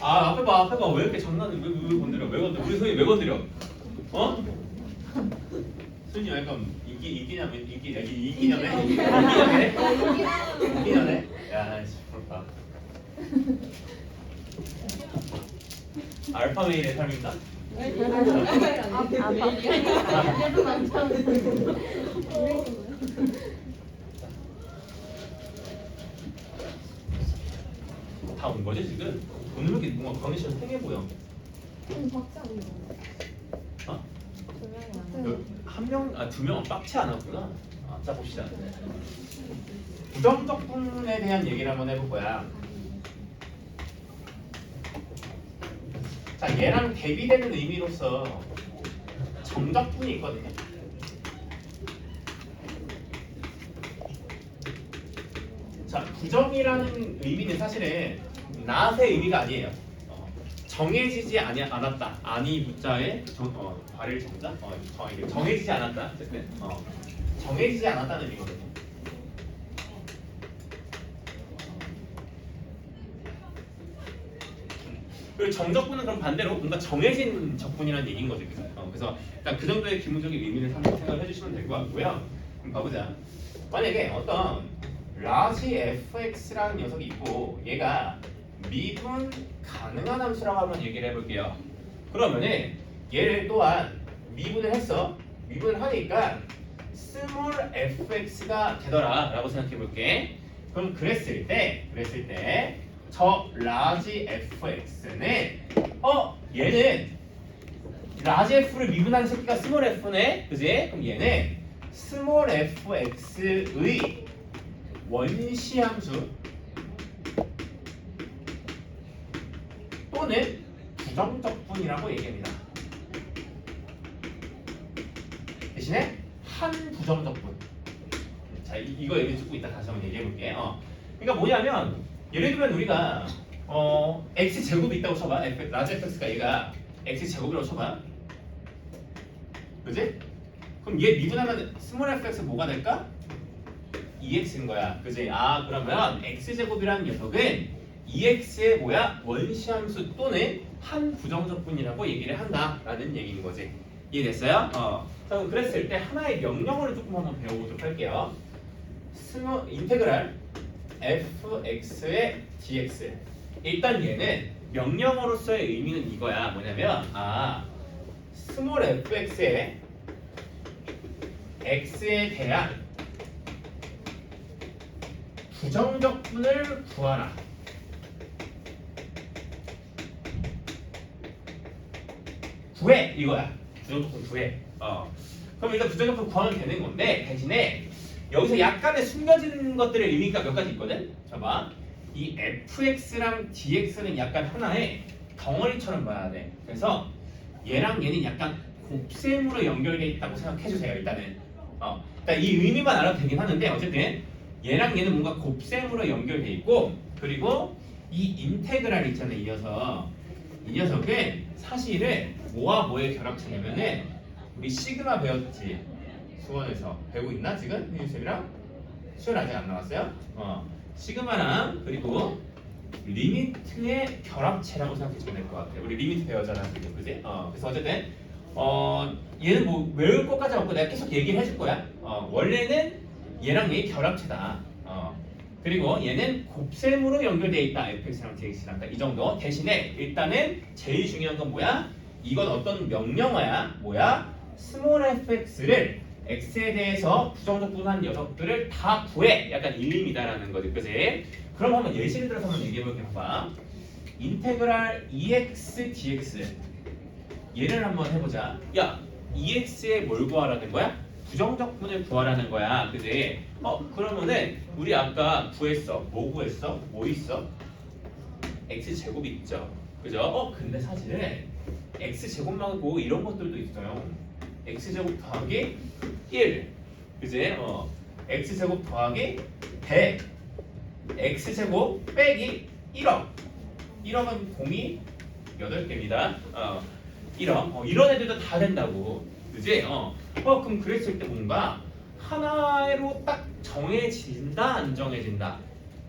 앞에 봐, 앞에 봐. 왜 이렇게 장난을 왜 건드려? 왜 건드려? 우리 소희 왜 건드려? 어? 소희 약간 이기냐면 이기냐네? 야, 씨, 부럽다. 알파 메일의 삶입니다. 다 온 거지 지금? 오늘 이렇게 뭔가 강의 시간 팽해 보여. 어? 한 명, 두 명은 빡치 않았구나. 자 봅시다. 부정적 부분에 대한 얘기를 한번 해볼 거야. 자, 얘랑 대비되는 의미로서 정적분이 있거든요. 자, 부정이라는 의미는 사실은 not의 의미가 아니에요. 정해지지 않았다. 아니 부자에 발일 정자? 정해지지 않았다. 어쨌든 정해지지 않았다는 의미거든요. 그리고 정적분은 그럼 반대로 뭔가 정해진 적분이라는 얘기인 거죠. 그래서 일단 그 정도의 기본적인 의미를 생각을 해주시면 될 것 같고요. 그럼 가보자. 만약에 어떤 라지 fx라는 녀석이 있고 얘가 미분 가능한 함수라고 한번 얘기를 해볼게요. 그러면은 얘를 또한 미분을 했어. 미분을 하니까 스몰 fx가 되더라 라고 생각해 볼게. 그럼 그랬을 때 저 라지 fx는 얘는 라지 f를 미분한 새끼가 스몰 f네. 그지? 그럼 얘는 스몰 fx의 원시함수 또는 부정적분이라고 얘기합니다. 대신에 한 부정적분. 자, 이거 얘기 듣고 있다 다시 한번 얘기해 볼게요. 그러니까 뭐냐면 예를 들면 우리가 x 제곱이 있다고 쳐봐. 라지 fx가 얘가 x 제곱이라고 쳐봐. 그지? 그럼 얘 미분하면 스몰 fx 뭐가 될까? 2x인 거야. 그지? 그러면 x 제곱이라는 녀석은 2x의 원시함수 또는 한 부정적분이라고 얘기를 한다라는 얘기인 거지. 이해됐어요? 그럼 그랬을 때 하나의 명령어를 조금 한번 배워보도록 할게요. 인테그랄 fx의 dx. 일단 얘는 명령어로서의 의미는 이거야. 뭐냐면 스몰 fx의 x에 대한 부정적분을 구하라. 구해 이거야. 부정적분 구해. 그럼 일단 부정적분 구하면 되는 건데 대신에 여기서 약간의 숨겨진 것들의 의미가 몇 가지 있거든. 봐봐. 이 fx랑 dx는 약간 하나의 덩어리처럼 봐야 돼. 그래서 얘랑 얘는 약간 곱셈으로 연결돼 있다고 생각해 주세요. 일단은. 일단 이 의미만 알아도 되긴 하는데 어쨌든 얘랑 얘는 뭔가 곱셈으로 연결돼 있고 그리고 이 인테그랄 있잖아요. 이 녀석은 사실은 뭐와 뭐의 결합체냐면은 우리 시그마 배웠지. 수원에서 배우고 있나 지금? 희유쌤이랑? 수연 아직 안 나왔어요? 시그마랑 그리고 리미트의 결합체라고 생각해주면 될 것 같아요. 우리 리미트 배웠잖아 지금, 그지? 그래서 어쨌든 얘는 뭐 외울 것까지 없고 내가 계속 얘기를 해줄 거야. 원래는 얘랑 얘의 결합체다. 그리고 얘는 곱셈으로 연결되어 있다. fx랑 dx랑 이 정도. 대신에 일단은 제일 중요한 건 뭐야? 이건 어떤 명령어야? 뭐야? 스몰 fx를 x에 대해서 부정적분한 녀석들을 다 구해. 약간 일림이다라는 거지, 그지? 그럼 한번 예시를 들어서 한번 얘기해볼게. 봐봐. 인테그랄 ex dx 얘를 한번 해보자. 야, ex에 뭘 구하라는 거야? 부정적분을 구하라는 거야, 그지? 그러면은 우리 아까 구했어. 뭐 구했어? 뭐 있어? x 제곱이 있죠, 그죠? 근데 사실은 x 제곱 말고 이런 것들도 있어요. x 제곱 더하기 1, 그지? x 제곱 더하기 100, x 제곱 빼기 1억. 1억은 공이 8개입니다. 1억. 이런 애들도 다 된다고, 그지? 그럼 그랬을 때 뭔가 하나로 딱 정해진다, 안 정해진다?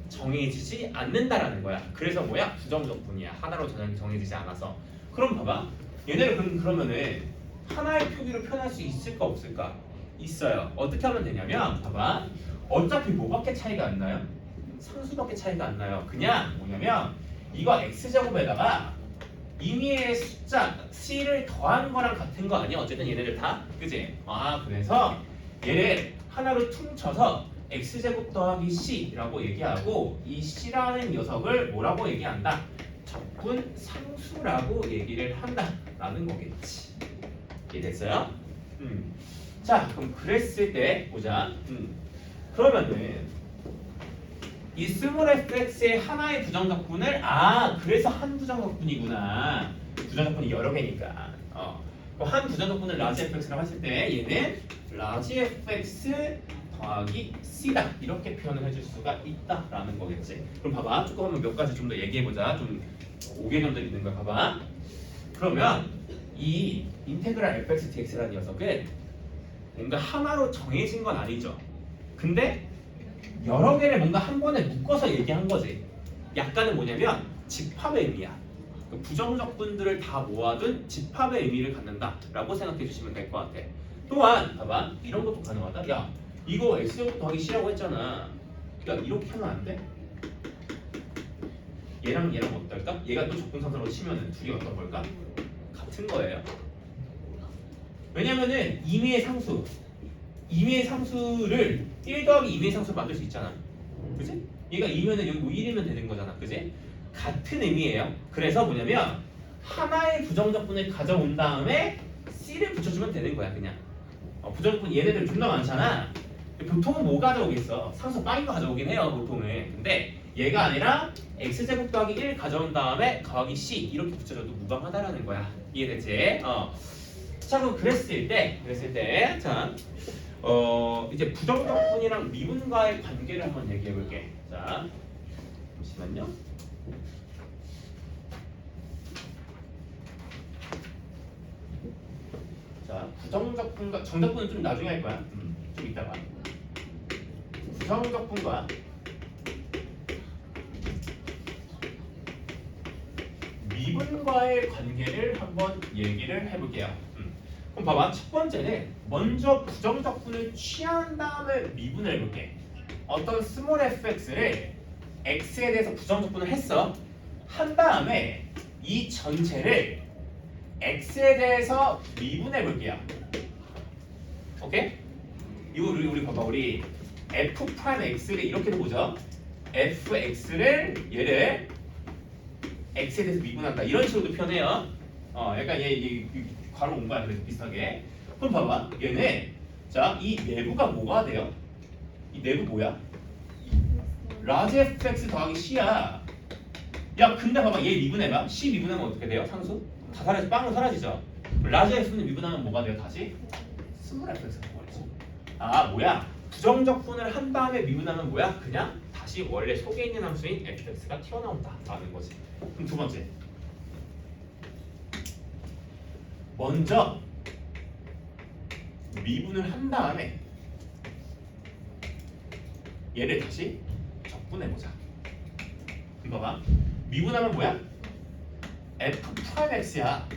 정해지지 않는다라는 거야. 그래서 뭐야? 부정적분이야. 하나로 정해지지 않아서. 그럼 봐봐. 얘네를 그러면은 하나의 표기로 표현할 수 있을까 없을까? 있어요. 어떻게 하면 되냐면 봐봐. 어차피 뭐밖에 차이가 안 나요? 상수밖에 차이가 안 나요. 그냥 뭐냐면 이거 x제곱에다가 임의의 숫자 c를 더한 거랑 같은 거 아니야? 어쨌든 얘네들 다 그지? 아 그래서 얘를 하나로 퉁쳐서 x제곱 더하기 c라고 얘기하고 이 c라는 녀석을 뭐라고 얘기한다? 적분 상수라고 얘기를 한다라는 거겠지. 이해됐어요? 자 그럼 그랬을 때 보자. 그러면은 이 스몰 fx의 하나의 부정적분을 그래서 한 부정적분이구나. 부정적분이 여러 개니까. 한 부정적분을 라지 fx라고 했을 때 얘는 라지 fx 더하기 c다 이렇게 표현을 해줄 수가 있다라는 거겠지. 그럼 봐봐. 조금 한번 몇 가지 좀 더 얘기해보자. 좀 5개념들 있는 거야. 봐봐. 그러면 이 인테그랄 fx dx라는 녀석은 뭔가 하나로 정해진 건 아니죠. 근데 여러 개를 뭔가 한 번에 묶어서 얘기한 거지. 약간은 뭐냐면 집합의 의미야. 부정적분들을 다 모아둔 집합의 의미를 갖는다라고 생각해 주시면 될 것 같아. 또한 봐봐. 이런 것도 가능하다. 야 이거 x제곱 더하기 c라고 했잖아. 야 이렇게 하면 안 돼? 얘랑 얘랑 어떨까? 얘가 또 적분상수로 치면은 둘이 어떤 걸까? 같은 거예요. 왜냐면은 임의의 상수를 1 더하기 임의의 상수로 만들 수 있잖아. 그지? 얘가 2면은 여기 뭐 1이면 되는 거잖아. 그지? 같은 의미예요. 그래서 뭐냐면 하나의 부정적분을 가져온 다음에 C를 붙여주면 되는 거야. 그냥 부정적분 얘네들 존나 많잖아. 보통은 뭐 가져오겠어? 상수 빠인 거 가져오긴 해요. 보통은. 근데 얘가 아니라 X제곱 더하기 1 가져온 다음에 더하기 C 이렇게 붙여줘도 무방하다라는 거야. 이해되지? 자 그럼 그랬을 때 자 이제 부정적분이랑 미분과의 관계를 한번 얘기해 볼게. 자 잠시만요. 자 부정적분과 정적분은 좀 나중에 할 거야. 좀 이따가. 부정적분과 미분과의 관계를 한번 얘기를 해볼게요. 그럼 봐봐. 첫 번째는 먼저 부정적분을 취한 다음에 미분을 해볼게. 어떤 스몰 fx를 x에 대해서 부정적분을 했어. 한 다음에 이 전체를 x에 대해서 미분해 볼게요. 오케이? 이거 우리 봐봐. 우리 f 프라임 x를 이렇게도 보죠. fx를 얘를 x에 대해서 미분한다. 이런 식으로도 표현해요. 약간 얘 괄호 온 거야. 그래서 비슷하게. 그럼 봐봐. 얘네 자, 이 내부가 뭐가 돼요? 이 내부 뭐야? 라지 fx 더하기 c야. 야, 근데 봐봐. 얘 미분해봐. c 미분하면 어떻게 돼요? 상수? 다 사라지, 빵으로 사라지죠. 라지 f는 미분하면 뭐가 돼요? 다시? 스몰 fx가 되겠지. 뭐야? 부정적분을 한 다음에 미분하면 뭐야? 그냥 다시 원래 속에 있는 함수인 fx가 튀어나온다라는 거지. 그럼 두 번째. 먼저 미분을 한 다음에 얘를 다시 적분해보자. 이거 봐. 미분하면 뭐야? f 프라임 x야.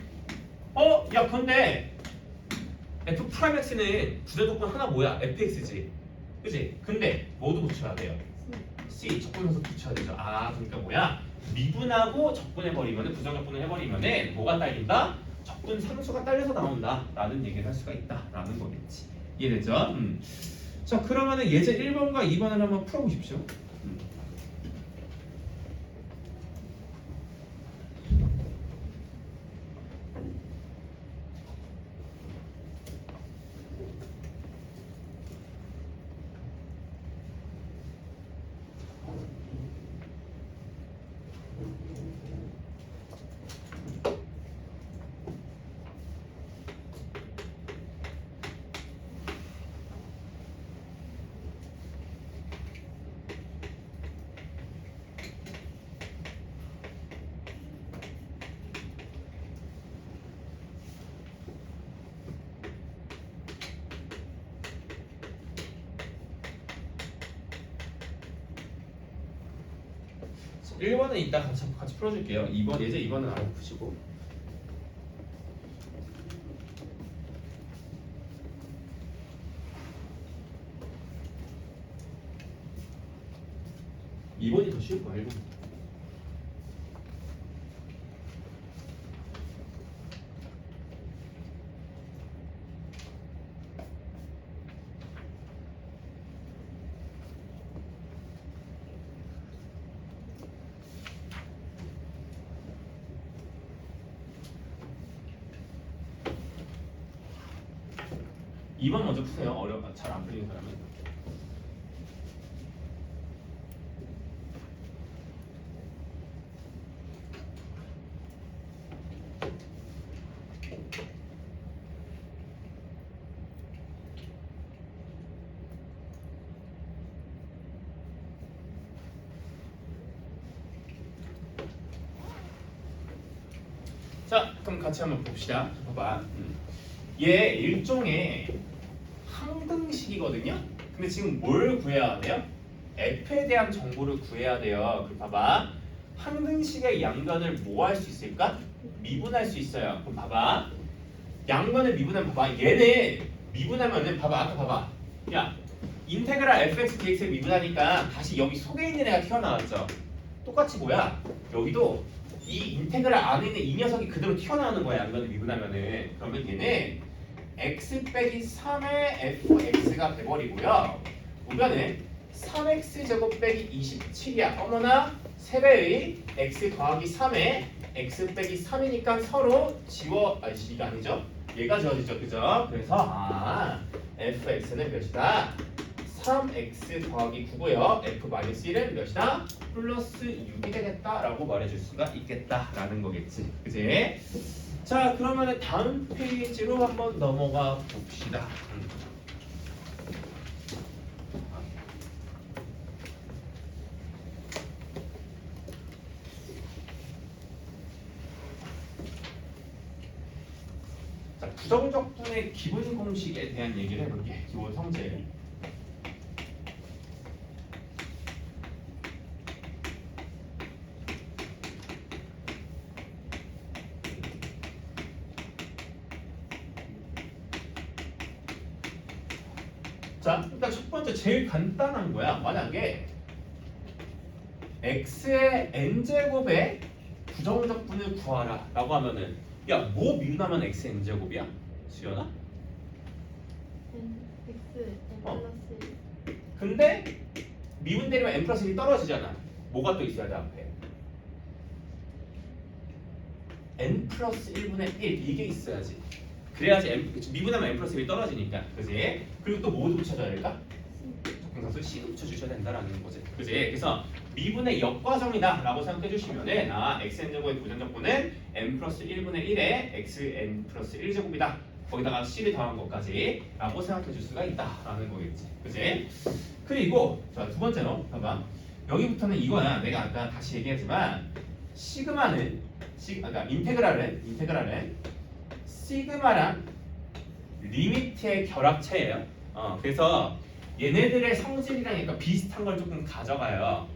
야 근데 f 프라임 x는 부정적분 하나 뭐야? fx지. 그치? 근데 뭐도 붙여야 돼요? c 적분해서 붙여야 되죠. 그러니까 뭐야? 미분하고 적분해버리면 부정적분을 해버리면 뭐가 딸린다? 적분 상수가 딸려서 나온다 라는 얘기를 할 수가 있다 라는 거겠지. 이해됐죠? 자 그러면은 예제 1번과 2번을 한번 풀어보십시오. 1번은 이따 같이 풀어줄게요. 2번 예제 2번은 알아서 푸시고. 이번이 더 쉬울 거야 1번. 이번 먼저 푸세요. 잘 안 풀리는 사람은. 자, 그럼 같이 한번 봅시다. 봐봐. 얘 일종의 항등식이거든요. 근데 지금 뭘 구해야 돼요? f에 대한 정보를 구해야 돼요. 그럼 봐봐. 항등식의 양변을 뭐 할 수 있을까? 미분할 수 있어요. 그럼 봐봐. 양변을 미분하면 봐봐. 얘는 미분하면은 봐봐. 아까 봐봐. 야, 인테그랄 fx dx를 미분하니까 다시 여기 속에 있는 애가 튀어나왔죠. 똑같이 뭐야? 여기도 이 인테그랄 안에 있는 이 녀석이 그대로 튀어나오는 거야. 양변을 미분하면은. 그러면 얘는 x 빼기 3의 fx가 돼버리고요. 우변은 3x 제곱 빼기 27이야. 어머나 3배의 x 더하기 3의 x 빼기 3이니까 서로 이게 아니죠? 얘가 지워지죠. 그죠? 그래서 fx는 몇이다? 3x 더하기 9고요. f-1은 몇이다? 플러스 6이 되겠다라고 말해줄 수가 있겠다라는 거겠지. 그지? 자, 그러면 다음 페이지로 한번 넘어가 봅시다. 자, 부정적분의 기본 공식에 대한 얘기를 해볼게. 기본 성질. 자, 일단 첫 번째 제일 간단한 거야. 만약에 x의 n제곱의 부정적분을 구하라 라고 하면은 야, 뭐 미분하면 x의 n제곱이야? 수연아? x n 플러스 근데 미분 때리면 n 플러스 1이 떨어지잖아. 뭐가 또 있어야 돼 앞에? n 플러스 1분의 1 이게 있어야지. 그래야지 미분하면 n 플러스 1이 떨어지니까. 그지? 그리고 또 뭐도 붙여줘야 될까? 적분상수 C도 붙여주셔야 된다라는 거지. 그지? 그래서 미분의 역과정이다 라고 생각해 주시면은 xn제곱의 부정적분은 n 플러스 1분의 1에 xn 플러스 1제곱이다. 거기다가 C를 더한 것까지 라고 생각해 줄 수가 있다라는 거겠지. 그지? 그리고 자, 두 번째로 봐봐. 여기부터는 이거야. 내가 아까 다시 얘기했지만 시그마는 그러니까 인테그랄은 시그마랑 리미트의 결합체예요. 그래서 얘네들의 성질이랑 약간 비슷한 걸 조금 가져가요.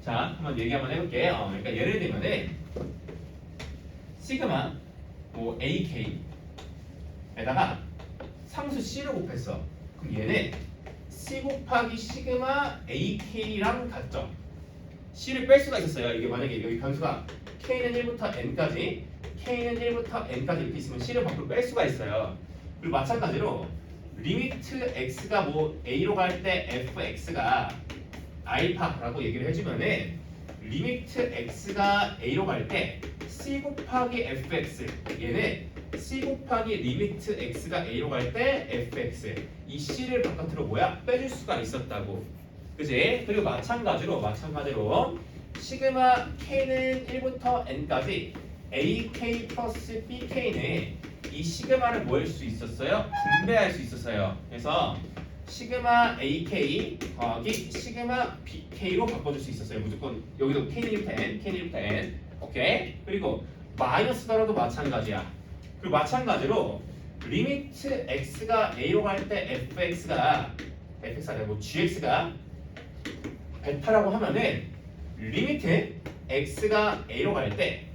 자, 한번 얘기 한번 해볼게. 그러니까 예를 들면은 시그마 뭐 ak에다가 상수 c를 곱했어. 그럼 얘는 c 곱하기 시그마 ak랑 같죠. c를 뺄 수가 있었어요. 이게 만약에 여기 변수가 k는 1부터 n까지 이렇게 있으면 c를 밖으로 뺄 수가 있어요. 그리고 마찬가지로 리미트 x가 뭐 a로 갈 때 fx가 알파라고 얘기를 해주면은 리미트 x가 a로 갈 때 c 곱하기 fx 얘는 c 곱하기 리미트 x가 a로 갈 때 fx 이 c를 바깥으로 뭐야? 빼줄 수가 있었다고. 그지? 그리고 마찬가지로 시그마 k는 1부터 n까지 AK 플러스 BK는 이 시그마를 뭐 할 수 있었어요? 분배할 수 있었어요. 그래서 시그마 AK 더하기 시그마 BK로 바꿔줄 수 있었어요. 무조건 여기도 K는 1부터 N, 오케이? 그리고 마이너스더라도 마찬가지야. 그리고 마찬가지로 리미트 X가 A로 갈 때 FX가 아니고 GX가 베타라고 하면은 리미트 x가 a로 갈 때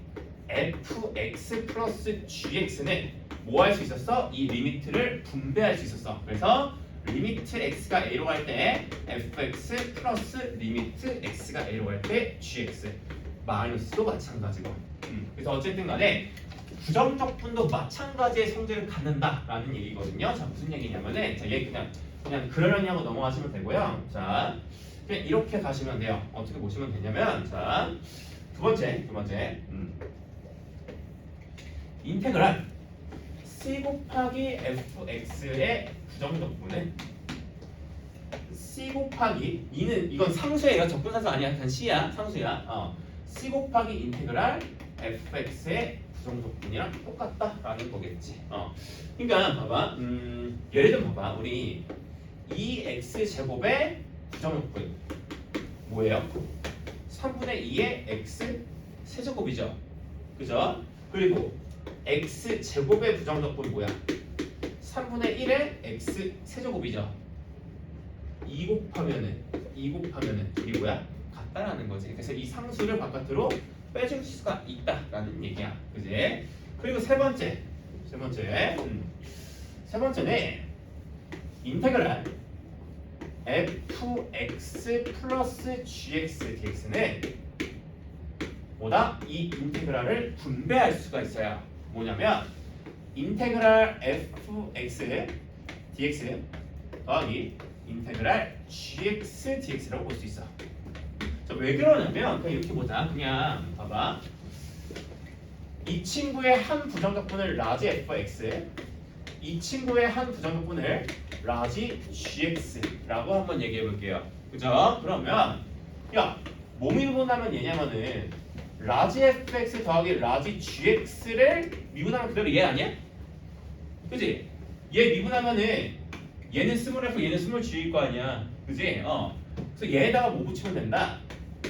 fx 플러스 gx는 뭐 할 수 있었어? 이 리미트를 분배할 수 있었어. 그래서 리미트 x가 a로 갈 때 fx 플러스 리미트 x가 a로 갈 때 gx 마이너스도 마찬가지고. 그래서 어쨌든 간에 부정적분도 마찬가지의 성질을 갖는다라는 얘기거든요. 자, 무슨 얘기냐면은 자, 얘 그냥 그러려니 하고 넘어가시면 되고요. 자, 그냥 이렇게 가시면 돼요. 어떻게 보시면 되냐면 자, 두 번째 인테그랄 c 곱하기 fx의 부정적분은 c 곱하기 이건 상수예요. 적분상수 아니야. 그냥 c야. 상수야. c 곱하기 인테그랄 fx의 부정적분이랑 똑같다라는 거겠지. 그러니까 봐봐. 예를 들면 봐봐. 우리 2x 제곱의 부정적분 뭐예요? 3분의 2의 x 세제곱이죠. 그죠? 그리고 x 제곱의 부정적분 뭐야? 3분의 1의 x 세제곱이죠. 2 곱하면은 이게 뭐야? 같다라는 거지. 그래서 이 상수를 바깥으로 빼줄 수가 있다라는 얘기야. 그지? 그리고 세 번째는 인테그랄 fx 플러스 gx dx는 뭐다? 이 인테그랄을 분배할 수가 있어요. 뭐냐면 인테그랄 fx dx 더하기 인테그랄 gx dx라고 볼 수 있어. 자, 왜 그러냐면 그냥 이렇게 보자. 그냥 봐봐. 이 친구의 한 부정적분을 라지 fx, 이 친구의 한 부정적분을 라지 gx라고 한번 얘기해 볼게요. 그죠? 그러면 야, 뭐 미분하면 얘냐면은 라지 fx 더하기 라지 gx를 미분하면 그대로 얘 아니야? 그지? 얘 미분하면은 얘는 스몰 f, 얘는 스몰 g일 거 아니야. 그지? 그래서 얘에다가 뭐 붙이면 된다?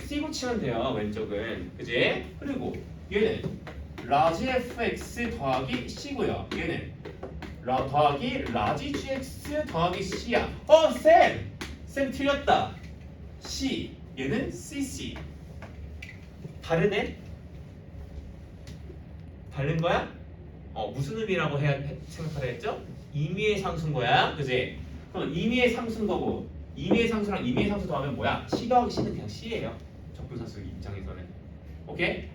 c 붙이면 돼요. 왼쪽은. 그지? 그리고 얘는 라지 fx 더하기 c고요. 얘는 더하기 라지 gx 더하기 c야. 쌤 틀렸다. c. 얘는 cc. 다르네? 다른 거야? 무슨 의미라고 생각하라 했죠? 임의의 상수인 거야. 그지? 그럼 임의의 상수인 거고 임의의 상수랑 임의의 상수 더하면 뭐야? c 더하기 c는 그냥 c예요. 적분상수 입장에서는. 오케이?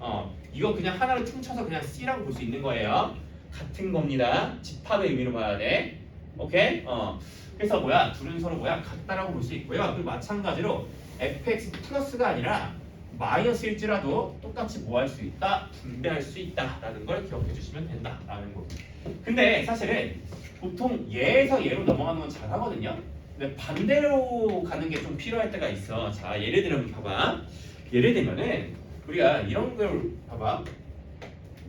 이거 그냥 하나를 퉁쳐서 그냥 c라고 볼 수 있는 거예요. 같은 겁니다. 집합의 의미로 봐야 돼. 오케이? 그래서 뭐야? 둘은 서로 뭐야? 같다라고 볼 수 있고요. 그리고 마찬가지로 fx 플러스가 아니라 마이너스일지라도 똑같이 뭐 할 수 있다? 분배할 수 있다라는 걸 기억해 주시면 된다라는 거. 근데 사실은 보통 얘에서 얘로 넘어가는 건 잘하거든요. 근데 반대로 가는 게 좀 필요할 때가 있어. 자, 예를 들면 봐봐. 예를 들면은 우리가 이런 걸 봐봐.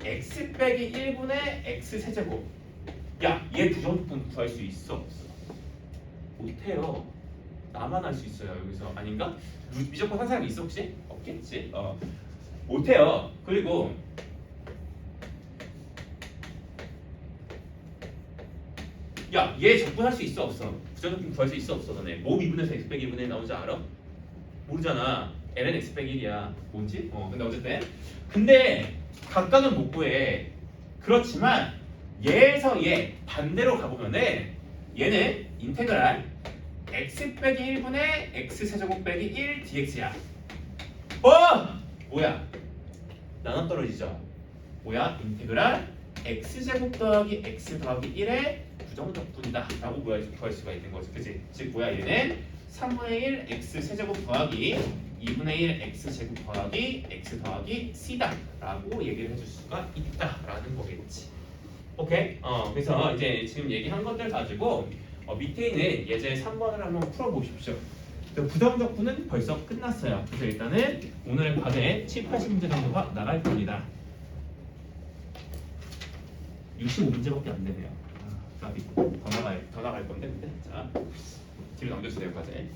x 빼기 1분의 x 세제곱. 야, 얘 부정적분 구할 수 있어 없어? 못해요. 나만 할 수 있어요. 여기서 아닌가? 무조건 한 사람이 있어 혹시? 없겠지. 못해요. 그리고 야, 얘 적분할 수 있어 없어? 부정적분 구할 수 있어 없어? 너네 뭐 미분해서 x 빼기 1분의 나오는지 알아? 모르잖아. ln x 빼기 1이야. 뭔지? 근데 어쨌든 근데 각각은 못 구해. 그렇지만 얘에서 얘 반대로 가보면은 얘는 인테그랄 x 빼기 1분의 x 세제곱 빼기 1 dx야. 뭐야? 나눠 떨어지죠. 뭐야? 인테그랄 x 제곱 더하기 x 더하기 1의 부정적분이다 라고 구할 수가 있는 거지. 그치? 즉 뭐야? 얘는 3분의 1 x 세제곱 더하기 2분의 1 x 제곱 더하기 x 더하기 c다 라고 얘기를 해줄 수가 있다 라는 거겠지. 오케이? 그래서 이제 지금 얘기한 것들 가지고 밑에 있는 예제 3번을 한번 풀어보십시오. 부정적분은 벌써 끝났어요. 그래서 일단은 오늘 과제 7, 80문제 정도가 나갈 겁니다. 65문제밖에 안 되네요. 까비. 더 나갈 건데 근데 자 뒤로 넘겨주세요 과제.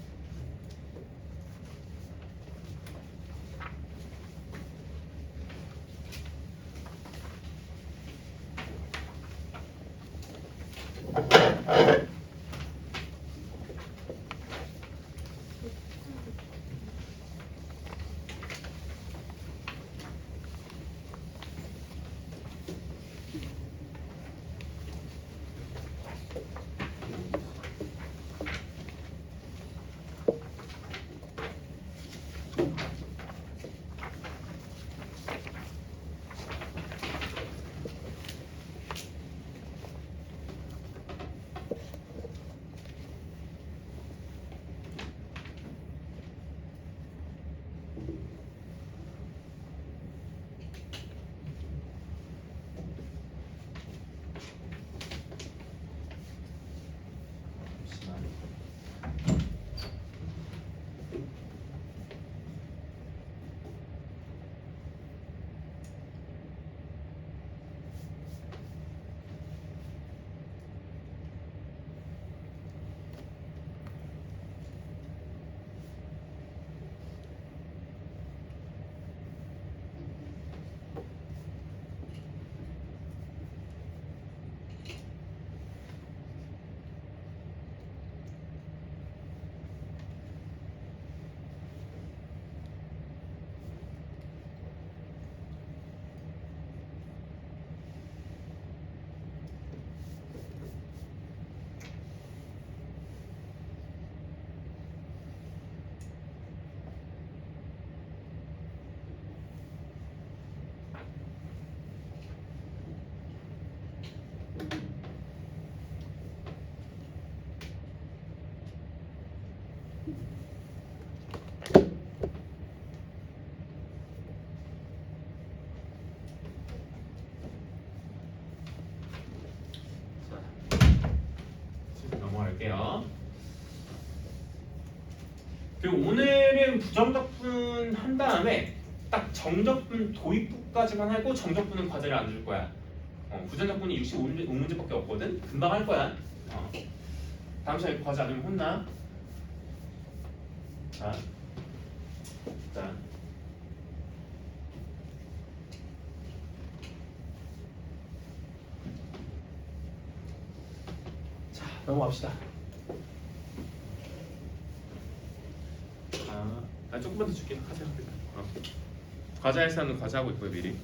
그리고 오늘은 부정적분 한 다음에 딱 정적분 도입부까지만 하고 정적분은 과제를 안 줄 거야. 부정적분이 65문제밖에 없거든. 금방 할 거야. 다음 시간에 과제 안 하면 혼나. 자. 자, 넘어갑시다. 조금만 더 줄게. 과제 합니다. 과제 할 사람은 과제하고 있고요, 미리.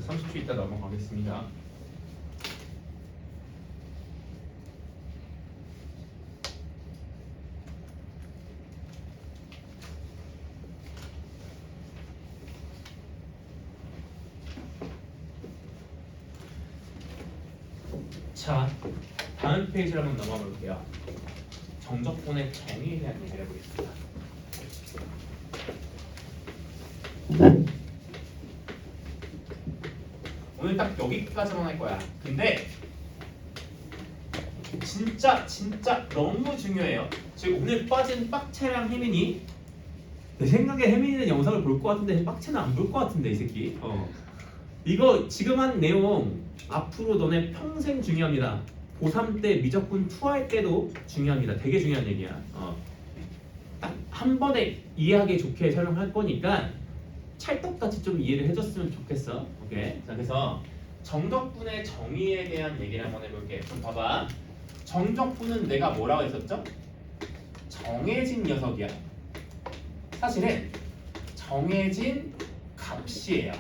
자, 30초 있다 넘어가겠습니다. 자, 다음 페이지로 한번 넘어가 볼게요. 정적분의 정의에 대한 얘기를 해보겠습니다. 오늘 딱 여기까지만 할 거야. 근데 진짜 너무 중요해요. 지금 오늘 빠진 빡채랑 혜민이, 내 생각에 혜민이는 영상을 볼 것 같은데 빡채는 안 볼 것 같은데 이 새끼. 이거 지금 한 내용 앞으로 너네 평생 중요합니다. 고3 때 미적분 2 할 때도 중요합니다. 되게 중요한 얘기야. 딱 한 번에 이해하기 좋게 설명할 거니까 찰떡같이 좀 이해를 해줬으면 좋겠어. 오케이. 자, 그래서 정적분의 정의에 대한 얘기를 한번 해볼게. 좀 봐봐. 정적분은 내가 뭐라고 했었죠? 정해진 녀석이야. 사실은 정해진 값이에요.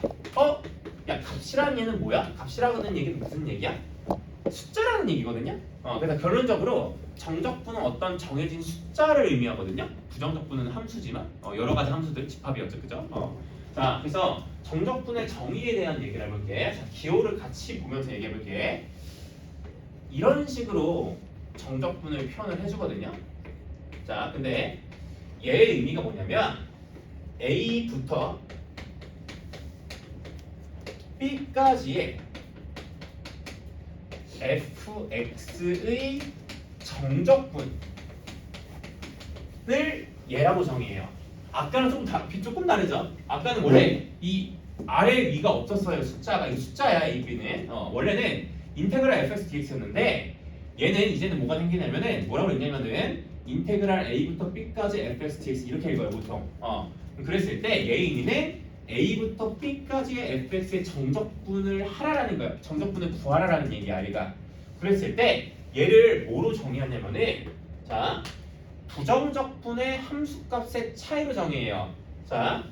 야, 값이라는 얘는 뭐야? 값이라는 얘기는 무슨 얘기야? 숫자라는 얘기거든요. 그래서 결론적으로 정적분은 어떤 정해진 숫자를 의미하거든요. 부정적분은 함수지만 여러 가지 함수들 집합이었죠, 그죠? 자, 그래서 정적분의 정의에 대한 얘기를 해볼게. 자, 기호를 같이 보면서 얘기해볼게. 이런 식으로 정적분을 표현을 해주거든요. 자, 근데 얘의 의미가 뭐냐면 A부터 B까지의 fx의 정적분을 얘라고 정의해요. 아까는 조금 다르죠. 아까는 원래 이 아래 위가 없었어요. 숫자가 이 숫자야. 이 b는 원래는 인테그랄 fx dx였는데 얘는 이제는 뭐가 생기냐면은 뭐라고 했냐면은 인테그랄 a부터 b까지 fx dx 이렇게 읽어요 보통. 그랬을 때 얘의 의미는 a부터 b까지의 fx의 정적분을 하라라는 거예요. 정적분을 구하라라는 얘기야, 얘가. 그랬을 때 얘를 뭐로 정의하냐면은 자, 부정적분의 함수값의 차이로 정의해요. 자,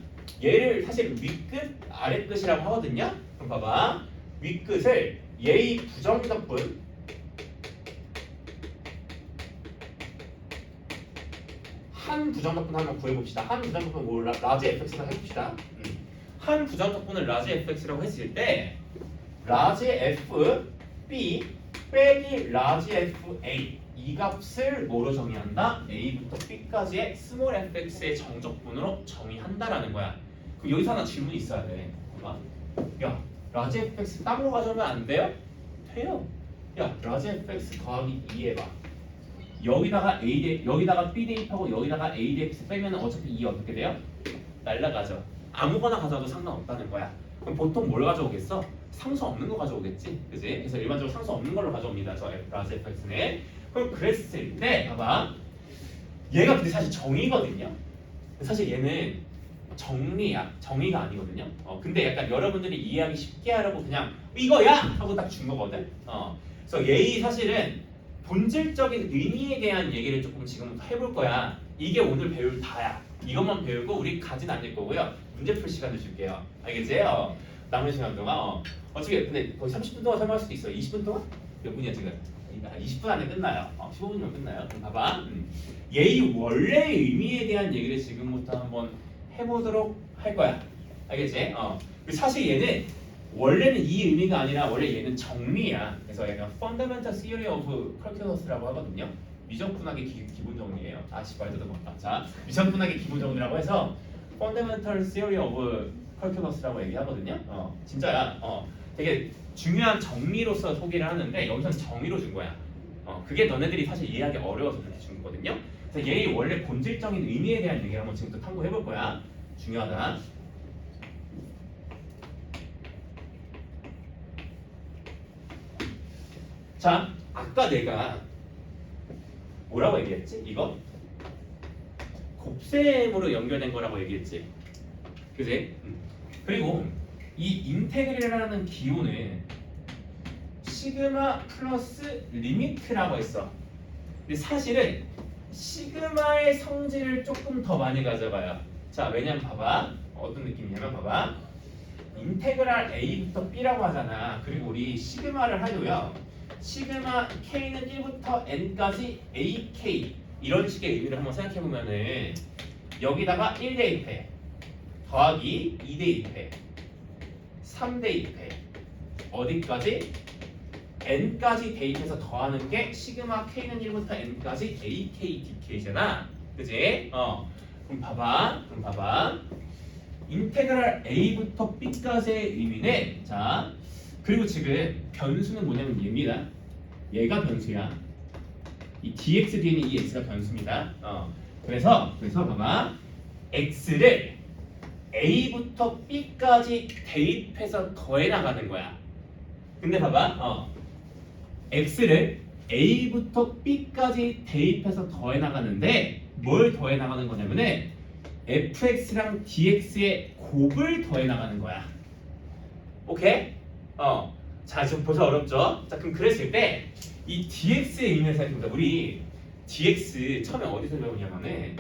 얘를 사실 윗끝, 아랫끝이라고 하거든요. 그럼 봐봐. 윗끝을 얘의 부정적분 한 부정적분 한번 구해봅시다. 한 부정적분 뭐 라지 fx라고 해봅시다. 한 부정적분을 라지 fx라고 했을 때 라지 f b 빼기 라지 f a 이 값을 뭐로 정의한다? a부터 b까지의 스몰 fx의 정적분으로 정의한다라는 거야. 그럼 여기서 하나 질문이 있어야 돼. 봐봐. 야, 라지 fx 따로 가져오면 안 돼요? 돼요. 야, 라지 fx 더하기 2 해봐. 여기다가 여기다가 b 대입하고 여기다가 a dx 빼면 어차피 2 어떻게 돼요? 날라가죠. 아무거나 가져와도 상관없다는 거야. 그럼 보통 뭘 가져오겠어? 상수 없는 거 가져오겠지, 그지? 그래서 일반적으로 상수 없는 걸로 가져옵니다. 저 라지 fx는. 그럼 그랬을 때 봐봐. 얘가 근데 사실 정의거든요. 사실 얘는 정리야. 정의가 아니거든요. 근데 약간 여러분들이 이해하기 쉽게 하려고 그냥 이거야 하고 딱 준 거거든. 그래서 얘이 사실은 본질적인 의미에 대한 얘기를 조금 지금부터 해볼 거야. 이게 오늘 배울 다야. 이것만 배우고 우리 가진 않을 거고요. 문제 풀 시간을 줄게요. 알겠지? 남은 시간 동안 어차피 근데 거의 30분 동안 설명할 수도 있어. 20분 동안? 몇 분이야 지금? 20분 안에 끝나요. 15분이면 끝나요. 그럼 봐봐. 얘의 원래 의미에 대한 얘기를 지금부터 한번 해보도록 할 거야. 알겠지? 사실 얘는 원래는 이 의미가 아니라 원래 얘는 정리야. 그래서 얘는 Fundamental Theory of Calculus라고 하거든요. 미적분학의 기본 정리예요. 말도 더 자, 미적분학의 기본 정리라고 해서 Fundamental Theory of Calculus라고 얘기하거든요. 진짜야. 되게 중요한 정리로서 소개를 하는데 여기서는 정의로 준 거야. 그게 너네들이 사실 이해하기 어려워서 그렇게 준 거거든요. 그래서 얘의 원래 본질적인 의미에 대한 얘기를 한번 지금부터 탐구해 볼 거야. 중요하다. 자, 아까 내가 뭐라고 얘기했지? 이거 곱셈으로 연결된 거라고 얘기했지. 그지? 그리고 이 인테그랄이라는 기호는 시그마 플러스 리미트라고 했어. 근데 사실은 시그마의 성질을 조금 더 많이 가져가요. 자, 왜냐면 봐봐. 어떤 느낌이냐면 봐봐. 인테그랄 A부터 B라고 하잖아. 그리고 우리 시그마를 하고요. 시그마 K는 1부터 N까지 AK 이런 식의 의미를 한번 생각해 보면은 여기다가 1 대입해. 더하기 2 대입해. 3 대입해. 어디까지? N까지 대입해서 더하는 게 시그마 K는 1부터 N까지 AK, DK잖아. 그지? 그럼 봐봐. 인테그랄 A부터 B까지의 의미는 자, 그리고 지금 변수는 뭐냐면 얘입니다. 얘가 변수야. 이 dx 뒤에는 이 x가 변수입니다. 그래서 봐봐. x를 A부터 B까지 대입해서 더해 나가는 거야. 근데 봐봐. x를 A부터 B까지 대입해서 더해 나가는데 뭘 더해 나가는 거냐면은 fx랑 dx의 곱을 더해 나가는 거야. 오케이? 자, 지금 벌써 어렵죠? 자, 그럼 그랬을 때 이 dx의 의미를 생각해보자. 우리 dx 처음에 어디서 배우냐면은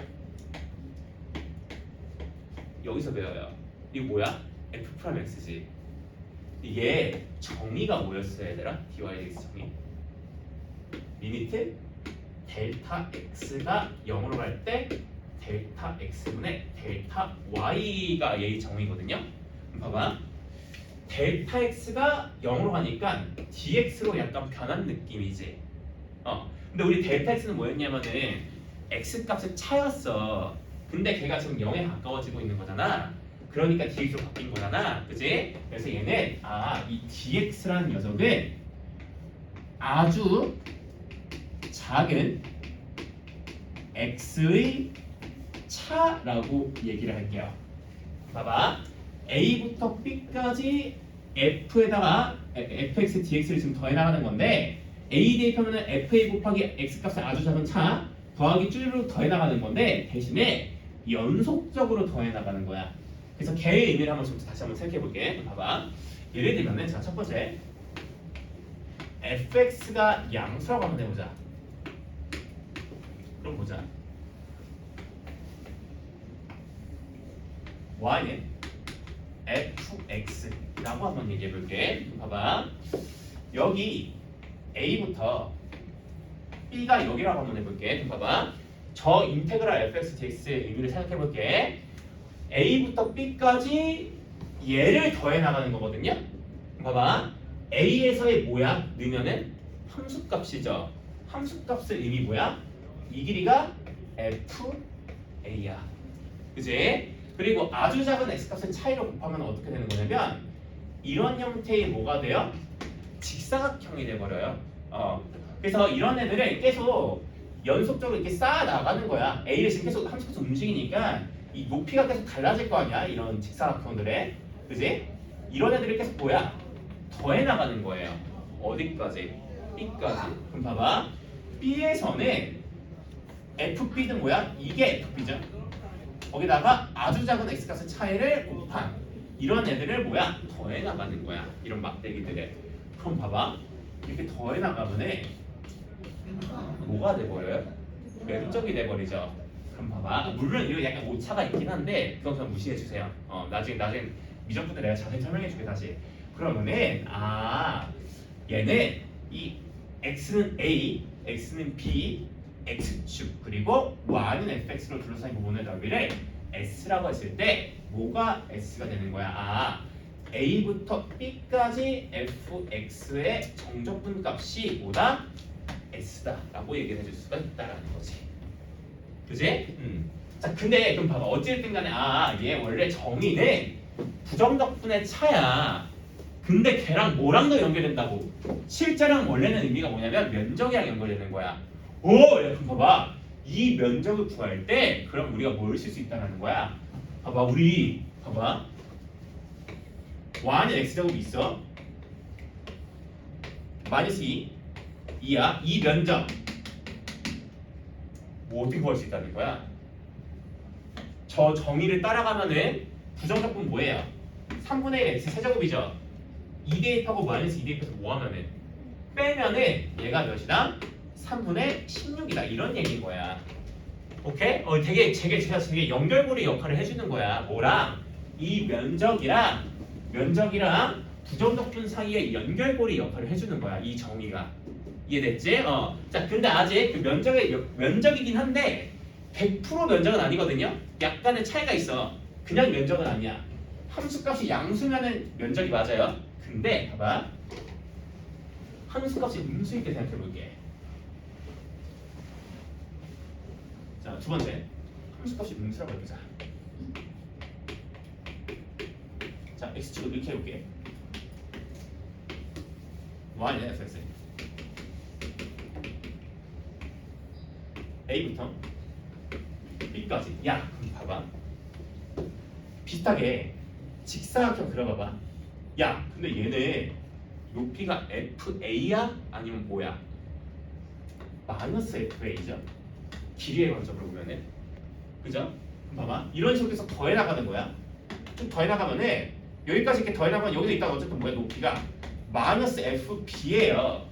여기서 배워요. 이거 뭐야? f 프라임 x지. 이게 정의가 뭐였어야 되나? dy dx 정의. 리미트 델타 x가 0으로 갈 때 델타 x분의 델타 y가 얘의 정의거든요. 봐봐. 델타 x가 0으로 가니까 dx로 약간 변한 느낌이지. 근데 우리 델타 x는 뭐였냐면은 x 값의 차였어. 근데 걔가 지금 0에 가까워지고 있는 거잖아. 그러니까 dx로 바뀐 거잖아. 그치? 그래서 얘는 이 dx라는 녀석은 아주 작은 x의 차라고 얘기를 할게요. 봐봐. A부터 B까지 F에다가 fx, dx를 지금 더해 나가는 건데 A 대입하면은 fa 곱하기 x 값의 아주 작은 차 더하기 쭈르륵 더해 나가는 건데 대신에 연속적으로 더해 나가는 거야. 그래서 걔의 의미를 한번 다시 한번 생각해 볼게. 봐봐. 예를 들면은 자, 첫 번째 fx가 양수라고 한번 해보자. 그럼 보자. y는 fx라고 한번 얘기해 볼게. 봐봐. 여기 A부터 B가 여기라고 한번 해볼게. 봐봐. 저 인테그랄 fx dx의 의미를 생각해 볼게. A부터 B까지 얘를 더해 나가는 거거든요. 봐봐. A에서의 뭐야? 넣으면은 함수값이죠. 함수값의 의미 뭐야? 이 길이가 FA야. 그지? 그리고 아주 작은 x값의 차이로 곱하면 어떻게 되는 거냐면 이런 형태의 뭐가 돼요? 직사각형이 돼버려요. 그래서 이런 애들은 계속 연속적으로 이렇게 쌓아 나가는 거야. A를 지금 계속 함수값이 움직이니까 이 높이가 계속 달라질 거 아니야? 이런 직사각형들에. 그지? 이런 애들이 계속 뭐야? 더해 나가는 거예요. 어디까지? B까지. 그럼 봐봐. B에서는 FB는 뭐야? 이게 FB죠. 거기다가 아주 작은 x 값의 차이를 곱한 이런 애들을 뭐야? 더해 나가는 거야. 이런 막대기들을. 그럼 봐봐. 이렇게 더해 나가면은 뭐가 돼버려요? 면적이 돼버리죠. 그럼 봐봐. 물론 이거 약간 오차가 있긴 한데 그건 그냥 무시해 주세요. 나중에 미적분 때 내가 자세히 설명해 줄게 다시. 그러면은 얘는 이 x는 a, x는 b, x축 그리고 y는 fx로 둘러싸인 부분의 넓이를 s라고 했을 때 뭐가 s가 되는 거야? a부터 b까지 fx의 정적분 값이 뭐다? s다라고 얘기를 해줄 수가 있다라는 거지. 그지? 자, 근데 그럼 봐봐. 어찌됐든 간에 얘 원래 정의는 부정적분의 차야. 근데 걔랑 뭐랑도 연결된다고. 실제랑 원래는 의미가 뭐냐면 면적이랑 연결되는 거야. 야, 그럼 봐봐. 이 면적을 구할 때 그럼 우리가 뭘 쓸 수 있다는 거야? 봐봐. 봐봐. y는 x제곱이 있어. 마이너스 2야. 이 면적 뭐 어떻게 구할 수 있다는 거야? 저 정의를 따라가면은 부정적분 뭐예요? 3분의 1 x 세제곱이죠. 2 대입하고 마이너스 2 대입해서 뭐 하면은 빼면은 얘가 몇이다? 3분의 16이다. 이런 얘기인 거야. 오케이? 되게 연결고리 역할을 해주는 거야. 뭐랑? 이 면적이랑 부정적분 사이에 연결고리 역할을 해주는 거야. 이 정의가. 이해됐지? 자, 근데 아직 그 면적이긴 한데 100% 면적은 아니거든요. 약간의 차이가 있어. 그냥 면적은 아니야. 함수값이 양수면은 면적이 맞아요. 근데 봐봐. 함수값이 음수일 때 생각해 볼게. 자, 두 번째. 함수값이 음수라고 해보자. 자, x축을 이렇게 해볼게. y는 fx. a부터 b까지. 야, 그럼 봐봐. 비슷하게 직사각형 그려봐봐. 야, 근데 얘네 높이가 FA야? 아니면 뭐야? 마이너스 FA죠? 길이의 관점으로 보면은. 그죠? 그럼 봐봐. 이런 식으로 계속 더해 나가는 거야. 좀 더해 나가면은 여기까지 이렇게 더해 나가면 여기도 있다가 어쨌든 뭐야? 높이가 마이너스 FB예요.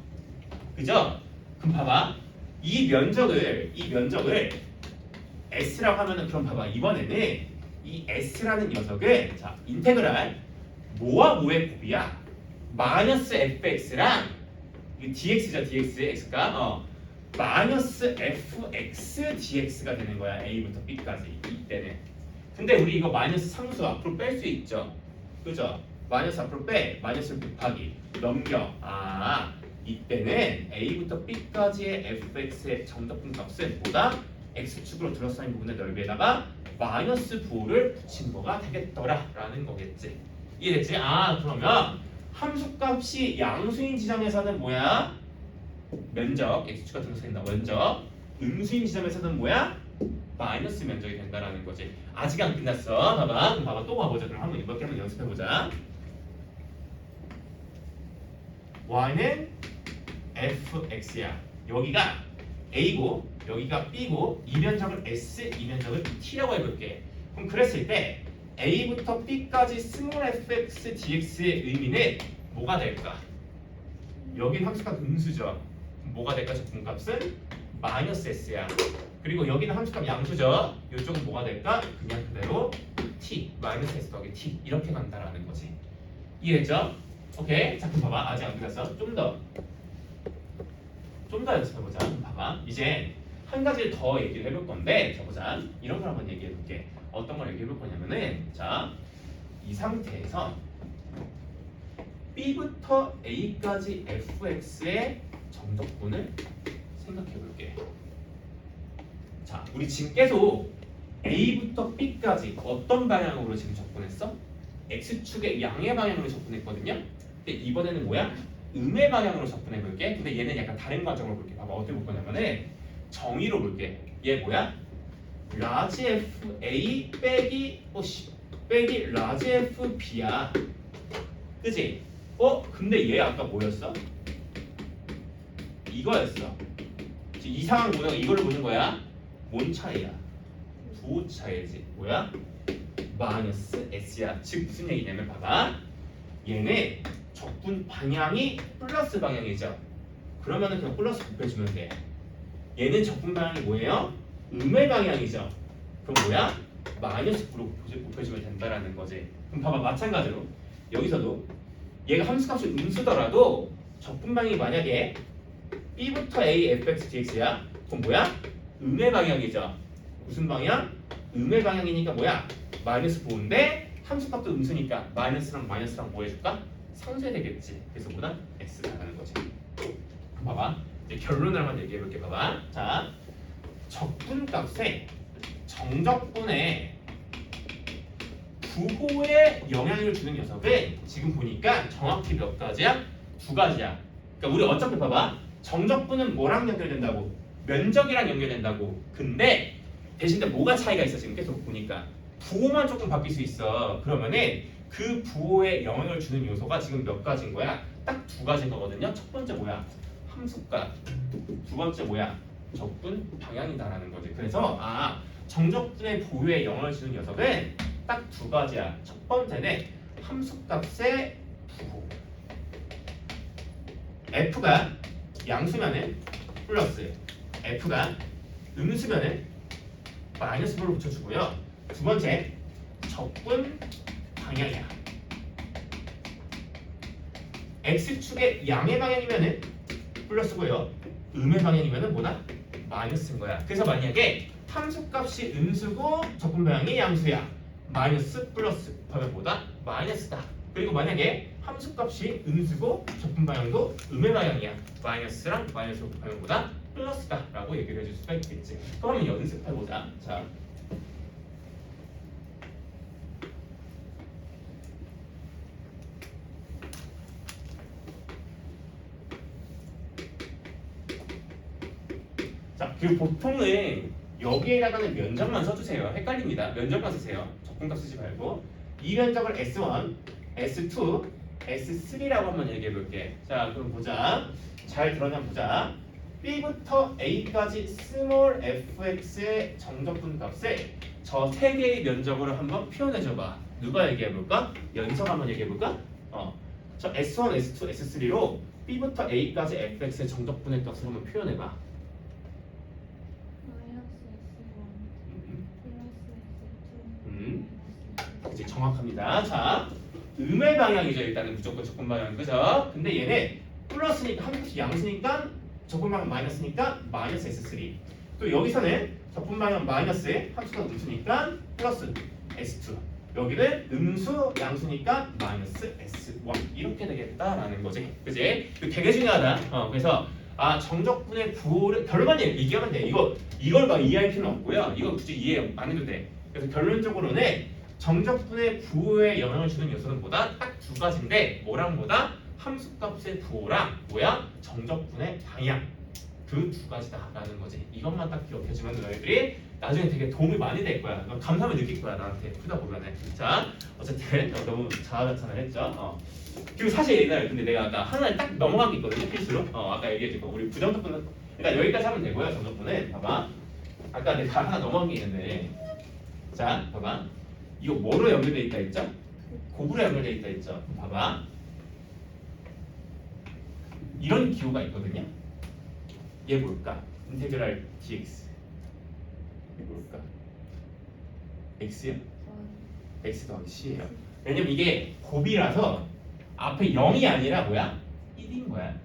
그죠? 그럼 봐봐. 이 면적을 S라고 하면은 그럼 봐봐. 이번에는 이 S라는 녀석을 자, 인테그랄 뭐와 뭐의 곱이야? 마이너스 fx랑 이 dx죠. dx의 x가 마이너스 fx dx가 되는 거야. a부터 b까지 이때는. 근데 우리 이거 마이너스 상수 앞으로 뺄 수 있죠. 그죠? 마이너스 앞으로 빼. 마이너스 곱하기 넘겨. 이때는 a부터 b까지의 fx의 정적분 값은 뭐다? x축으로 둘러싸인 부분의 넓이에다가 마이너스 부호를 붙인 거가 되겠더라라는 거겠지. 이해됐지? 그러면 함수값이 양수인 지점에서는 뭐야? 면적, x축과 둘러싸인다. 면적. 음수인 지점에서는 뭐야? 마이너스 면적이 된다라는 거지. 아직 안 끝났어. 봐봐. 그럼 봐봐. 또 봐보자. 그럼 한번 이렇게 한번 연습해보자. y는 fx야. 여기가 a고 여기가 b고 이 면적을 s, 이 면적을 t라고 해볼게. 그럼 그랬을 때 a부터 b까지 스몰 fx dx의 의미는 뭐가 될까? 여긴 함수값 음수죠. 뭐가 될까? 적분값은 마이너스 s야. 그리고 여기는 함수값 양수죠. 이쪽은 뭐가 될까? 그냥 그대로 t, 마이너스 s 더하기 t 이렇게 간다라는 거지. 이해했죠? 오케이. 자, 그럼 봐봐. 아직 안 끝났어. 좀 더 연습해보자. 그럼 봐봐. 이제 한 가지를 더 얘기를 해볼 건데, 자 보자. 이런 걸 한번 얘기해 볼게. 어떤 걸 얘기해 볼 거냐면은, 자, 이 상태에서 B부터 A까지 fx의 정적분을 생각해 볼게. 자, 우리 지금 계속 A부터 B까지 어떤 방향으로 지금 접근했어? x축의 양의 방향으로 접근했거든요. 근데 이번에는 뭐야? 음의 방향으로 접근해 볼게. 근데 얘는 약간 다른 과정으로 볼게. 봐봐. 어떻게 볼 거냐면은 정의로 볼게. 얘 뭐야? 라지 FA 빼기 라지 FB야. 그지? 근데 얘 아까 뭐였어? 이거였어. 이 상황 보다가 이거를 보는 거야. 뭔 차이야? 부호 차이지. 뭐야? 마이너스 s야. 즉 무슨 얘기냐면 봐봐. 얘네 적분 방향이 플러스 방향이죠. 그러면은 그냥 플러스 곱해주면 돼. 얘는 적분 방향이 뭐예요? 음의 방향이죠. 그럼 뭐야? 마이너스 9로 곱해주면 된다라는 거지. 그럼 봐봐 마찬가지로 여기서도 얘가 함수값이 음수더라도 적분 방향이 만약에 b부터 a fx dx야. 그럼 뭐야? 음의 방향이죠. 무슨 방향? 음의 방향이니까 뭐야? 마이너스 9인데 함수값도 음수니까 마이너스랑 마이너스랑 뭐 해줄까? 상쇄되겠지. 그래서 뭐다? x라는 거지. 봐봐. 이제 결론을 한번 얘기해 볼게. 봐봐. 자, 적분값에 정적분에 부호에 영향을 주는 녀석은 지금 보니까 정확히 몇 가지야? 두 가지야. 그러니까 우리 어차피 봐봐. 정적분은 뭐랑 연결된다고? 면적이랑 연결된다고. 근데 대신 뭐가 차이가 있어 지금 계속 보니까 부호만 조금 바뀔 수 있어. 그러면은 그 부호에 영향을 주는 요소가 지금 몇 가지인 거야? 딱 두 가지인 거거든요. 첫 번째 뭐야? 함수값. 두 번째 뭐야? 적분 방향이다라는 거지. 그래서 정적분의 부호에 영향을 주는 녀석은 딱 두 가지야. 첫 번째는 함수값의 부호. f가 양수면은 플러스, f가 음수면은 마이너스로 붙여주고요. 두 번째 적분 방향이야. x축의 양의 방향이면은 플러스고요. 음의 방향이면은 뭐다? 마이너스인 거야. 그래서 만약에 함수값이 음수고 적분 방향이 양수야. 마이너스 플러스 하면 뭐다? 마이너스다. 그리고 만약에 함수값이 음수고 적분 방향도 음의 방향이야. 마이너스랑 마이너스로 곱하면 뭐다? 플러스다 라고 얘기를 해줄 수가 있겠지. 그럼 한번 연습해보자. 자, 그리고 보통은 여기에다가는 면적만 써주세요. 헷갈립니다. 면적만 쓰세요. 적분값 쓰지 말고 이 면적을 S1, S2, S3라고 한번 얘기해 볼게. 자, 그럼 보자. 잘 드러나 보자. B부터 A까지 스몰 fx의 정적분 값을 저 세 개의 면적으로 한번 표현해 줘봐. 누가 얘기해 볼까? 연석 한번 얘기해 볼까? 저 S1, S2, S3로 B부터 A까지 fx의 정적분의 값을 한번 표현해 봐. 이제 정확합니다. 자, 음의 방향이죠. 일단은 무조건 적분 방향, 그죠? 근데 얘는 플러스니까 함수값이 양수니까 적분 방향 마이너스니까 마이너스 S3. 또 여기서는 적분 방향 마이너스 함수값 음수니까 플러스 S2. 여기는 음수 양수니까 마이너스 S1 이렇게 되겠다라는 거지. 그지? 이거 되게 중요하다. 그래서 정적분의 부호를 결론만 얘기하면 돼. 이걸 막 이해할 필요는 없고요. 이거 굳이 이해 안 해도 돼. 그래서 결론적으로는 정적분의 부호에 영향을 주는 요소는 뭐다? 딱 두 가지인데 뭐랑 뭐다? 함수값의 부호랑 뭐야? 정적분의 방향. 그 두 가지다라는 거지. 이것만 딱 기억해주면 너희들이 나중에 되게 도움이 많이 될 거야. 너 감사함을 느낄 거야 나한테 풀다 보면은. 자, 어쨌든 너무 자아자찬을 했죠. 그리고 사실 옛날에 근데 내가 아까 하나를 딱 넘어간 게 있거든요. 필수로. 아까 얘기해준 거 우리 부정적분은 그러니까 여기까지 하면 되고요. 정적분은 봐봐. 아까 내가 하나 넘어간 게 있는데. 자, 봐봐. 이거 뭐로 연결돼 있다 했죠? 곱으로 연결돼 있다 했죠? 봐봐. 이런 기호가 있거든요. 얘 뭘까? 인테그랄 dx. 얘 뭘까? x요? x 더하기 c예요. 왜냐면 이게 곱이라서 앞에 0이 아니라 뭐야? 1인 거야.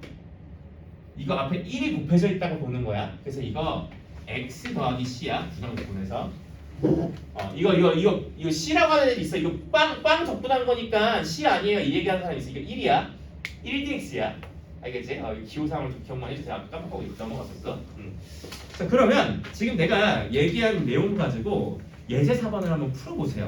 이거 앞에 1이 곱해져 있다고 보는 거야. 그래서 이거 x 더하기 c야. 부정적분에서. 이거 C라고 하는 애도 있어. 이거 빵 적분한 거니까 C 아니에요. 이 얘기하는 사람이 있어. 이거 1이야. 1dx야. 알겠지? 이거 기호상을 좀 기억만 해주세요. 아까 깜빡하고 넘어갔었어. 자, 그러면 지금 내가 얘기한 내용 가지고 예제 4번을 한번 풀어보세요.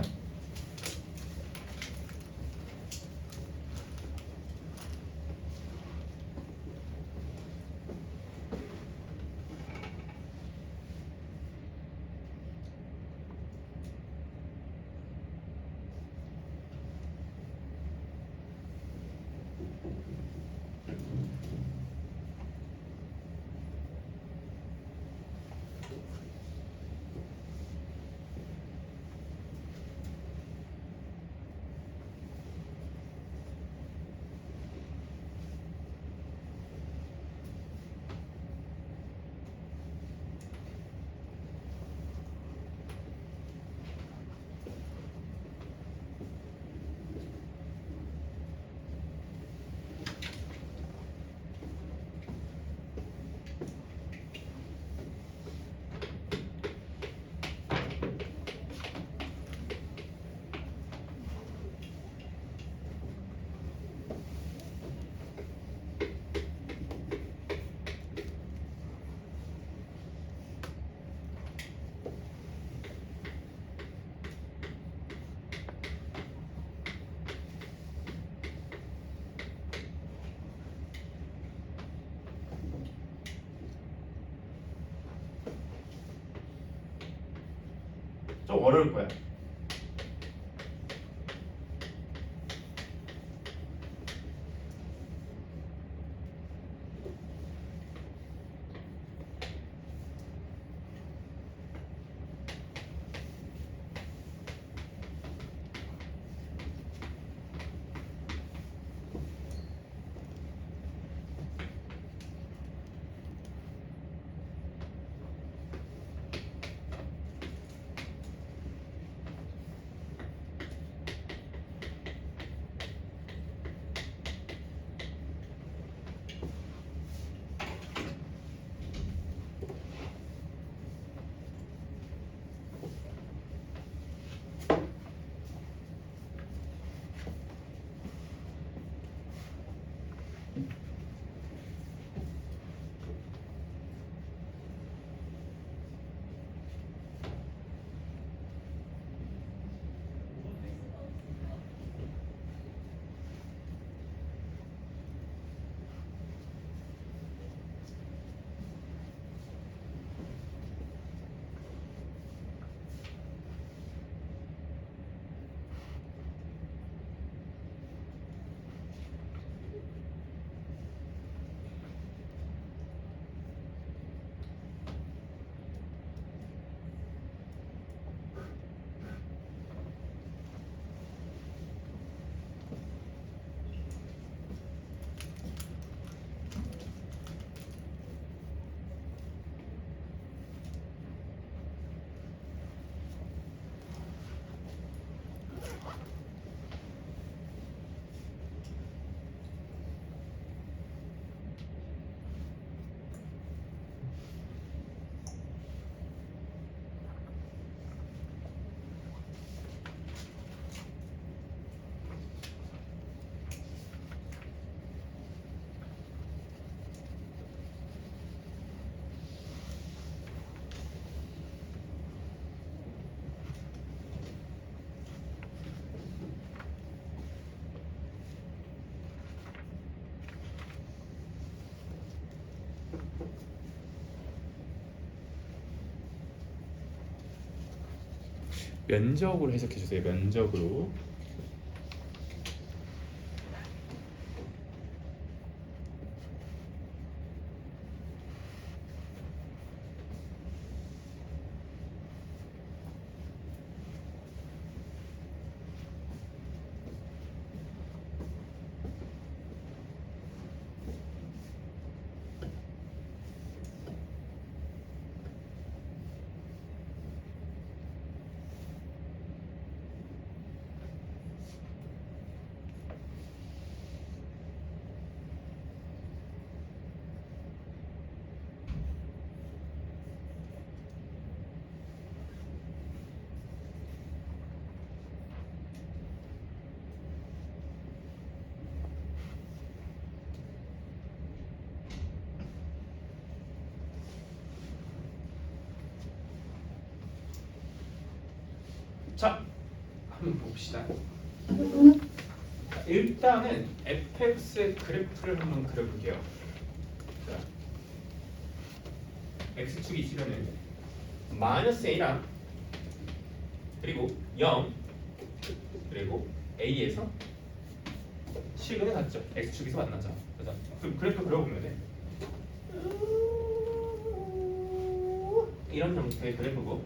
어려울 거야. 면적으로 해석해 주세요. 면적으로. 자, 한번 봅시다. 일단은 fx의 그래프를 한번 그려볼게요. 자, x축이 있으면은 마이너스 a랑 그리고 0 그리고 a에서 실근에 갔죠. x축에서 만나죠. 그래서 그 그래프 그려보면 돼. 이런 형태의 그래프고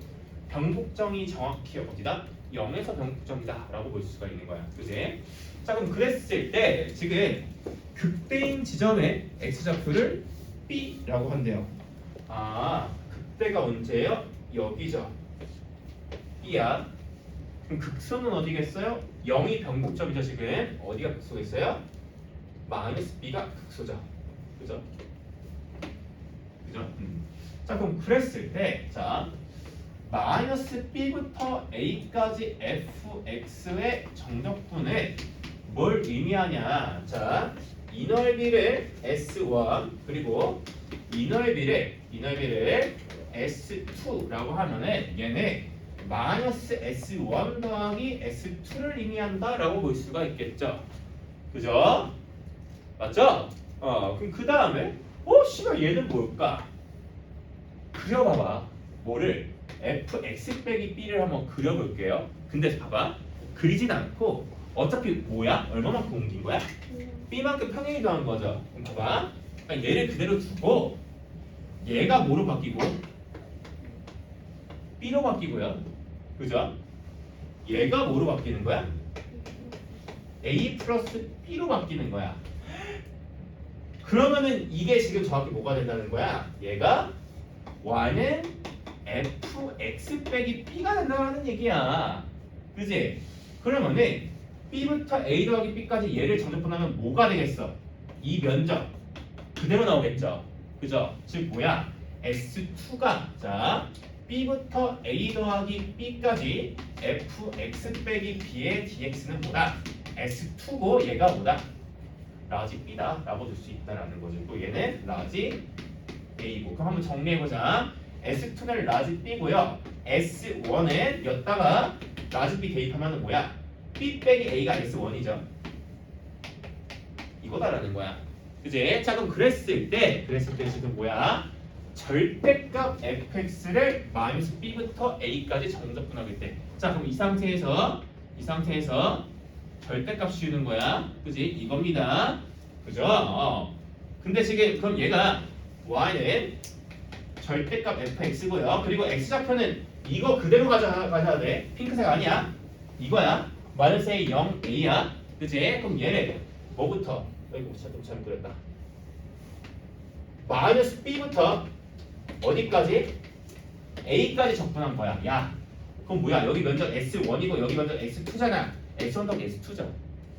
병북정이 정확히 어디다? 0에서 병북정이다 라고 볼 수가 있는 거야. 그지? 자, 그럼 그랬을 때 지금 극대인 지점의 x좌표를 B라고 한대요. 아, 극대가 언제예요? 여기죠. B야. 그럼 극소는 어디겠어요? 0이 병북점이죠. 지금 어디가 극소겠어요? 마이너스 B가 극소죠. 그죠? 그죠? 자, 그럼 그랬을 때 자, 마이너스 B부터 A까지 fx의 정적분은 뭘 의미하냐? 자, 이 넓이를 S1 그리고 이 넓이를 S2라고 하면은 얘는 마이너스 S1 더하기 S2를 의미한다라고 볼 수가 있겠죠. 그죠? 맞죠? 그럼 그 다음에 씨발 얘는 뭘까? 그려봐봐. 뭐를? fx 빼기 b를 한번 그려볼게요. 근데 봐봐. 그리진 않고 어차피 뭐야? 얼마만큼 옮긴 거야? b만큼 평행이 더한 거죠. 그럼 봐봐. 그러니까 얘를 그대로 두고 얘가 뭐로 바뀌고 b로 바뀌고요. 그죠? 얘가 뭐로 바뀌는 거야? a 플러스 b로 바뀌는 거야. 그러면은 이게 지금 정확히 뭐가 된다는 거야? 얘가 y는 fx 빼기 b가 된다는 얘기야. 그지? 그러면은 b부터 a 더하기 b까지 얘를 정적분하면 뭐가 되겠어? 이 면적 그대로 나오겠죠. 그죠? 즉 뭐야? S2가 자 b부터 a 더하기 b까지 fx 빼기 b의 dx는 뭐다? S2고 얘가 뭐다? 라지 b다 라고 줄 수 있다라는 거죠. 또 얘는 라지 a고. 그럼 한번 정리해보자. S2는 라지 b고요. S1은 였다가 라지 b 대입하면 뭐야? b 빼기 a가 S1이죠. 이거다라는 거야. 그지? 자 그럼 그랬을 때 지금 뭐야? 절대값 fx를 마이너스 b부터 a까지 정적분하게 돼. 자 그럼 이 상태에서 절대값 씌우는 거야. 그지? 이겁니다. 그죠? 근데 지금 그럼 얘가 y는 절대값 fx고요. 그리고 x좌표는 이거 그대로 가져야 돼. 핑크색 아니야. 이거야. 마이너스 a 0 a야. 그지? 그럼 얘를 뭐부터? 이거 좀 잘못 그렸다. 마이너스 b부터 어디까지? a까지 적분한 거야. 야, 그럼 뭐야? 여기 면적 s1이고 여기 면적 s2잖아. s1 더하기 s2죠.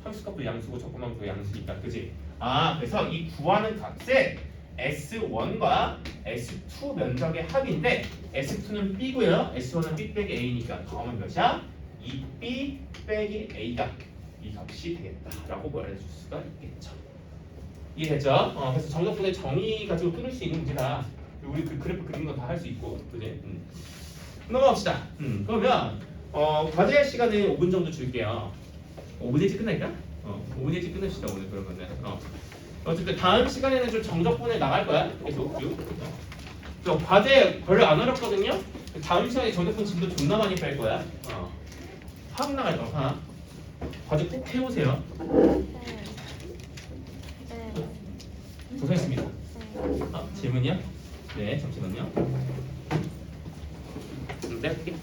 함수값도 양수고 적분함도 양수니까, 그지? 아, 그래서 이 구하는 값은 s1과 s2 면적의 합인데 s2는 b고요. s1은 b 빼기 a니까 더하면 몇이야? 2b 빼기 a가 이 값이 되겠다라고 말해줄 수가 있겠죠. 이해됐죠? 그래서 정적분의 정의 가지고 끊을 수 있는 문제다. 우리 그 그래프 그리는 건 다 할 수 있고, 그지? 넘어갑시다. 그러면 과제 시간에 5분 정도 줄게요. 5분 일찍 끝날까? 5분 일찍 끝냅시다 오늘 그러면은. 어쨌든 다음 시간에는 좀 정적분에 나갈 거야. 계속 쭉. 과제 별로 안 어렵거든요. 다음 시간에 정적분 진도 존나 많이 뺄 거야. 확 나갈 거 하나. 과제 꼭 해보세요. 고생했습니다. 질문이요? 네, 잠시만요. 내가 할게.